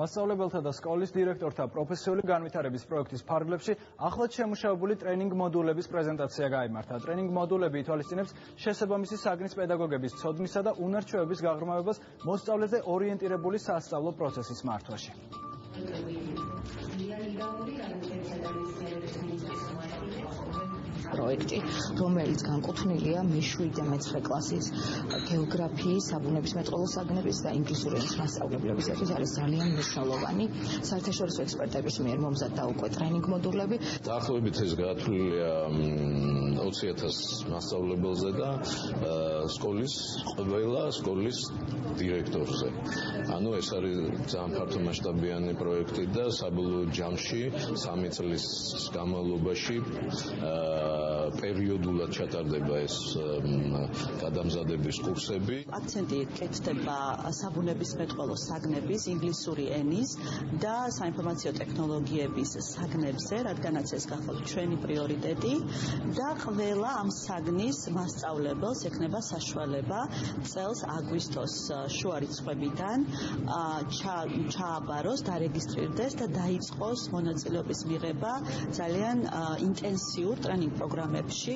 მასწავლებელთა და სკოლის დირექტორთა პროფესიული განვითარების პროექტის ფარგლებში ახლად შემუშავებული ტრენინგ მოდულების პრეზენტაცია გაიმართა. ტრენინგ მოდულები ითვალისწინებს შესაბამისი საგნის პედაგოგების ცოდნისა და უნარ-ჩვევების გაღრმავებას მოსწავლეზე ორიენტირებული სასწავლო პროცესის მართვაში. პროექტი, რომელიც განკუთვნილია მე-7 და მე-9 კლასის გეოგრაფიის, საბუნებისმეტყველო საგნების და ინგლისური ენის მასწავლებლებისათვის არის ძალიან მნიშვნელოვანი. საერთაშორისო ექსპერტების მიერ მომზადდა უკვე ტრენინგ მოდულები. დაახლოებით ეს გათვლილია 20,000 მასწავლებელზე და სკოლის ყველა სკოლის დირექტორზე. ანუ ეს არის ძალიან ფართომასშტაბიანი პროექტი და საბოლოო ჯამში 3 წლის განმავლობაში პერიოდულად ჩატარდება ეს გადამზადების კურსები. აქცენტი კეთდება საბუნებისმეტყველო საგნების, ინგლისური ენის და საინფორმაციო ტექნოლოგიების საგნებზე, რადგანაც ეს გახლავთ ჩვენი პრიორიტეტი და ყველა ამ საგნის მასწავლებელს ექნება საშუალება წელს აგვისტოს შუა რიცხვებიდან ჩააბაროს, დარეგისტრირდეს და დაიწყოს მონაწილეობის მიღება ძალიან ინტენსიურ ტრენინგ პროგრამებში.